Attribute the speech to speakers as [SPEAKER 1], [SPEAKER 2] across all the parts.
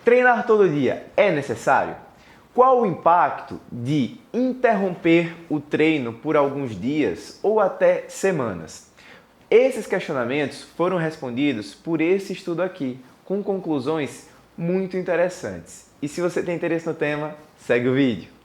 [SPEAKER 1] Treinar todo dia é necessário? Qual o impacto de interromper o treino por alguns dias ou até semanas? Esses questionamentos foram respondidos por esse estudo aqui, com conclusões muito interessantes. E se você tem interesse no tema, segue o vídeo.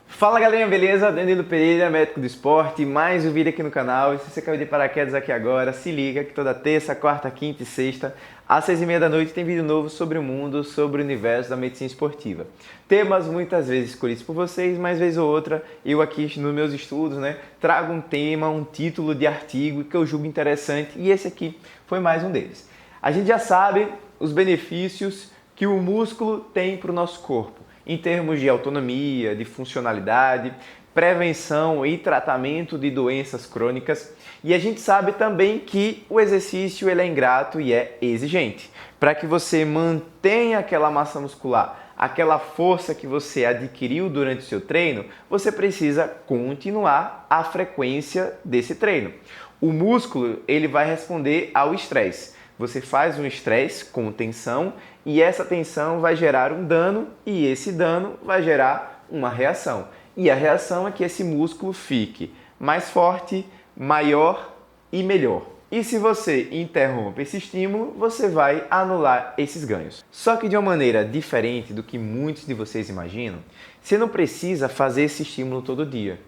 [SPEAKER 1] Fala galerinha, beleza? Danilo Pereira, médico do esporte, mais um vídeo aqui no canal. E se você caiu de paraquedas aqui agora, se liga que toda terça, quarta, quinta e sexta, às 6h30 da noite, tem vídeo novo sobre o mundo, sobre o universo da medicina esportiva. Temas muitas vezes escolhidos por vocês, mas vez ou outra, eu aqui nos meus estudos, trago um tema, um título de artigo que eu julgo interessante e esse aqui foi mais um deles. A gente já sabe os benefícios que o músculo tem para o nosso corpo, em termos de autonomia, de funcionalidade, prevenção e tratamento de doenças crônicas. E a gente sabe também que o exercício ele é ingrato e é exigente. Para que você mantenha aquela massa muscular, aquela força que você adquiriu durante o seu treino, você precisa continuar a frequência desse treino. O músculo ele vai responder ao estresse. Você faz um estresse com tensão e essa tensão vai gerar um dano e esse dano vai gerar uma reação. E a reação é que esse músculo fique mais forte, maior e melhor. E se você interrompe esse estímulo, você vai anular esses ganhos. Só que de uma maneira diferente do que muitos de vocês imaginam, você não precisa fazer esse estímulo todo dia.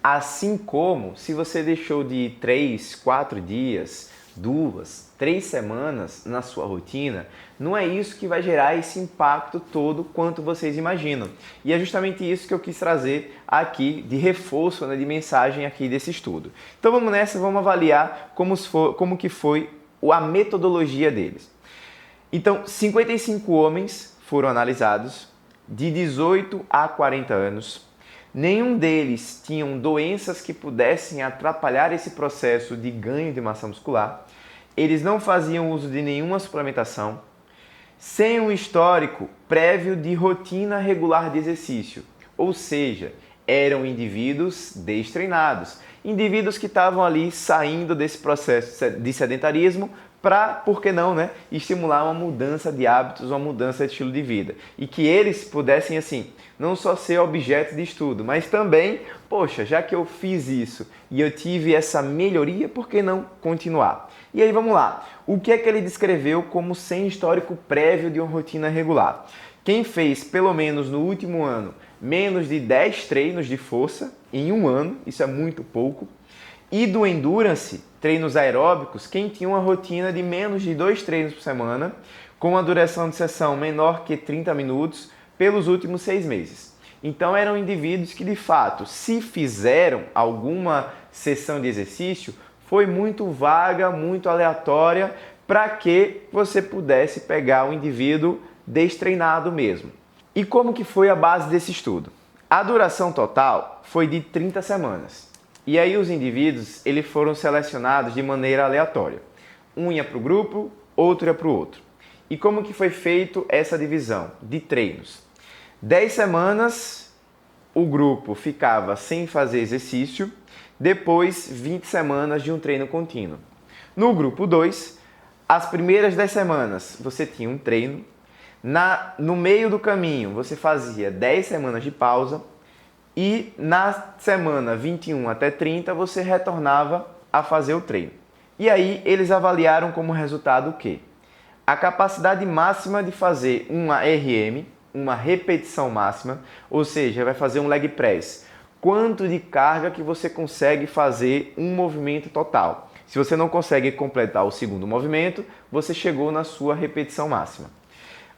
[SPEAKER 1] Assim como se você deixou de ir 3, 4 dias, 2, 3 semanas na sua rotina, não é isso que vai gerar esse impacto todo quanto vocês imaginam. E é justamente isso que eu quis trazer aqui de reforço, de mensagem aqui desse estudo. Então vamos nessa, vamos avaliar como que foi a metodologia deles. Então 55 homens foram analisados de 18 a 40 anos. Nenhum deles tinham doenças que pudessem atrapalhar esse processo de ganho de massa muscular. Eles não faziam uso de nenhuma suplementação, sem um histórico prévio de rotina regular de exercício. Ou seja, eram indivíduos destreinados, indivíduos que estavam ali saindo desse processo de sedentarismo para, por que não, estimular uma mudança de hábitos, uma mudança de estilo de vida. E que eles pudessem, assim, não só ser objeto de estudo, mas também, poxa, já que eu fiz isso e eu tive essa melhoria, por que não continuar? E aí vamos lá, o que é que ele descreveu como sem histórico prévio de uma rotina regular? Quem fez, pelo menos no último ano, menos de 10 treinos de força em um ano, isso é muito pouco, e do endurance, treinos aeróbicos, quem tinha uma rotina de menos de 2 treinos por semana, com a duração de sessão menor que 30 minutos, pelos últimos 6 meses. Então eram indivíduos que de fato, se fizeram alguma sessão de exercício, foi muito vaga, muito aleatória, para que você pudesse pegar um indivíduo destreinado mesmo. E como que foi a base desse estudo? A duração total foi de 30 semanas. E aí os indivíduos eles foram selecionados de maneira aleatória. Um ia para o grupo, outro ia para o outro. E como que foi feito essa divisão de treinos? 10 semanas o grupo ficava sem fazer exercício, depois 20 semanas de um treino contínuo. No grupo 2, as primeiras 10 semanas você tinha um treino, no meio do caminho você fazia 10 semanas de pausa e na semana 21 até 30 você retornava a fazer o treino. E aí eles avaliaram como resultado o quê? A capacidade máxima de fazer uma RM, uma repetição máxima, ou seja, vai fazer um leg press. Quanto de carga que você consegue fazer um movimento total. Se você não consegue completar o segundo movimento, você chegou na sua repetição máxima.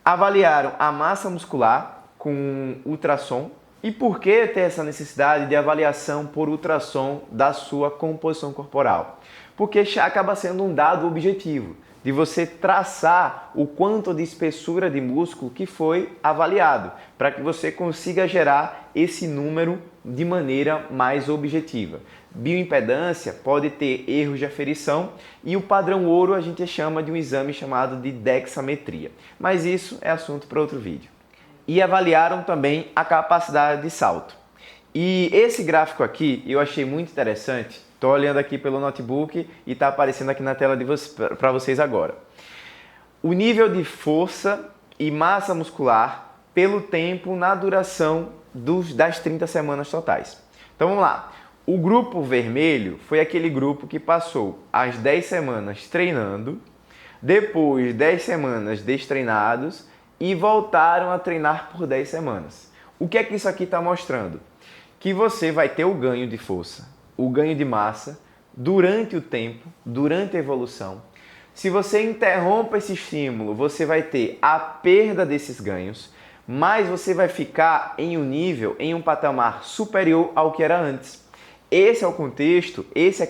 [SPEAKER 1] Avaliaram a massa muscular com ultrassom. E por que ter essa necessidade de avaliação por ultrassom da sua composição corporal? Porque acaba sendo um dado objetivo de você traçar o quanto de espessura de músculo que foi avaliado, para que você consiga gerar esse número de maneira mais objetiva. Bioimpedância pode ter erros de aferição e o padrão ouro a gente chama de um exame chamado de dexametria. Mas isso é assunto para outro vídeo. E avaliaram também a capacidade de salto. E esse gráfico aqui eu achei muito interessante. Estou olhando aqui pelo notebook e está aparecendo aqui na tela para vocês agora. o nível de força e massa muscular pelo tempo na duração das 30 semanas totais. Então vamos lá. O grupo vermelho foi aquele grupo que passou as 10 semanas treinando, depois 10 semanas destreinados e voltaram a treinar por 10 semanas. O que é que isso aqui está mostrando? Que você vai ter o ganho de força, o ganho de massa durante o tempo, durante a evolução. Se você interrompe esse estímulo, você vai ter a perda desses ganhos, mas você vai ficar em um nível, em um patamar superior ao que era antes. Esse é o contexto, essa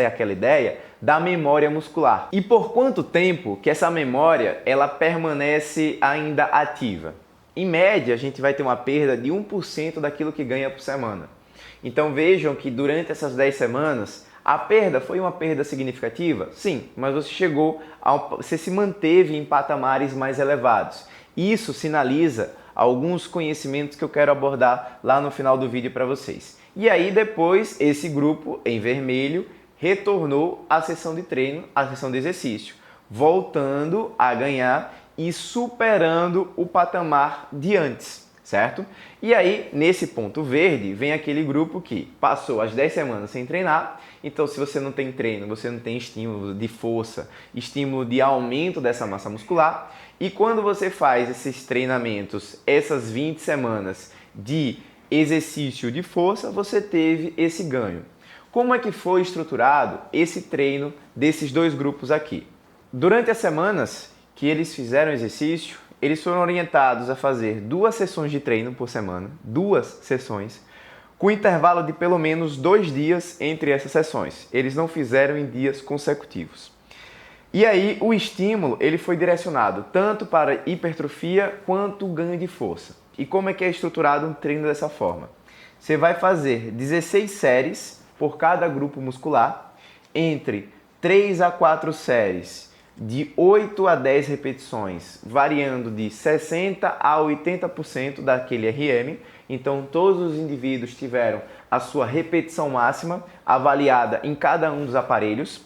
[SPEAKER 1] é aquela ideia da memória muscular. E por quanto tempo que essa memória ela permanece ainda ativa? Em média, a gente vai ter uma perda de 1% daquilo que ganha por semana. Então vejam que durante essas 10 semanas, a perda foi uma perda significativa? Sim, mas você se manteve em patamares mais elevados. Isso sinaliza alguns conhecimentos que eu quero abordar lá no final do vídeo para vocês. E aí depois esse grupo em vermelho retornou à sessão de treino, à sessão de exercício, voltando a ganhar e superando o patamar de antes, certo? E aí, nesse ponto verde, vem aquele grupo que passou as 10 semanas sem treinar. Então, se você não tem treino, você não tem estímulo de força, estímulo de aumento dessa massa muscular. E quando você faz esses treinamentos, essas 20 semanas de exercício de força, você teve esse ganho. Como é que foi estruturado esse treino desses dois grupos aqui? Durante as semanas que eles fizeram exercício, eles foram orientados a fazer 2 sessões de treino por semana, 2 sessões, com intervalo de pelo menos 2 dias entre essas sessões. Eles não fizeram em dias consecutivos. E aí o estímulo ele foi direcionado tanto para hipertrofia quanto ganho de força. E como é que é estruturado um treino dessa forma? Você vai fazer 16 séries por cada grupo muscular, entre 3 a 4 séries de 8 a 10 repetições, variando de 60% a 80% daquele RM. Então, todos os indivíduos tiveram a sua repetição máxima avaliada em cada um dos aparelhos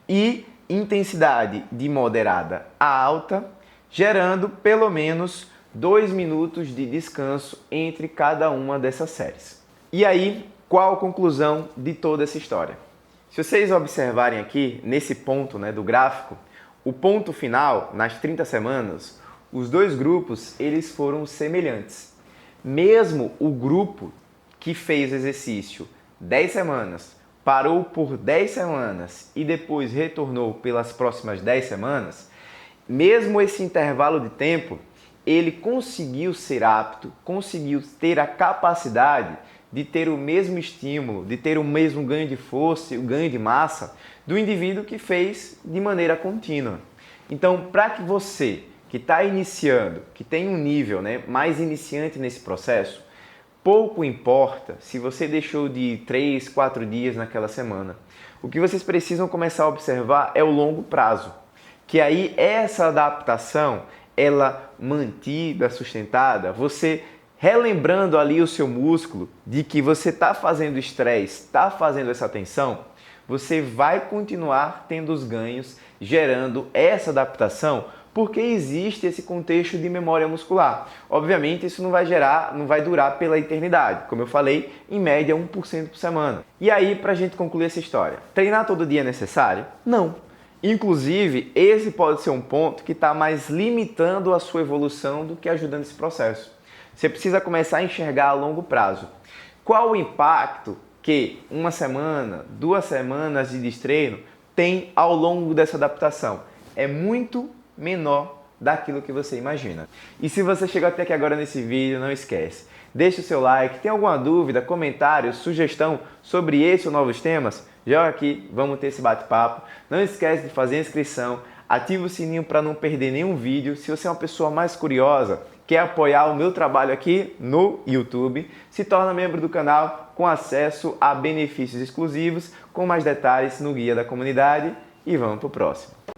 [SPEAKER 1] e intensidade de moderada a alta, gerando pelo menos 2 minutos de descanso entre cada uma dessas séries. E aí, qual a conclusão de toda essa história? Se vocês observarem aqui, nesse ponto do gráfico, o ponto final, nas 30 semanas, os dois grupos eles foram semelhantes. Mesmo o grupo que fez o exercício 10 semanas, parou por 10 semanas e depois retornou pelas próximas 10 semanas, mesmo esse intervalo de tempo, ele conseguiu ser apto, conseguiu ter a capacidade de ter o mesmo estímulo, de ter o mesmo ganho de força e o ganho de massa do indivíduo que fez de maneira contínua. Então, para que você que está iniciando, que tem um nível mais iniciante nesse processo, pouco importa se você deixou de ir 3, 4 dias naquela semana. O que vocês precisam começar a observar é o longo prazo, que aí essa adaptação, ela mantida, sustentada, você relembrando ali o seu músculo de que você está fazendo estresse, está fazendo essa tensão, você vai continuar tendo os ganhos, gerando essa adaptação, porque existe esse contexto de memória muscular. Obviamente, isso não vai durar pela eternidade. Como eu falei, em média 1% por semana. E aí, para a gente concluir essa história, treinar todo dia é necessário? Não. Inclusive, esse pode ser um ponto que está mais limitando a sua evolução do que ajudando esse processo. Você precisa começar a enxergar a longo prazo. Qual o impacto que 1 semana, 2 semanas de destreino tem ao longo dessa adaptação? É muito menor daquilo que você imagina. E se você chegou até aqui agora nesse vídeo, não esquece. Deixe o seu like, tem alguma dúvida, comentário, sugestão sobre esse ou novos temas? Joga aqui, vamos ter esse bate-papo. Não esquece de fazer a inscrição, ativa o sininho para não perder nenhum vídeo. Se você é uma pessoa mais curiosa, quer apoiar o meu trabalho aqui no YouTube, se torna membro do canal com acesso a benefícios exclusivos, com mais detalhes no Guia da Comunidade. E vamos para o próximo.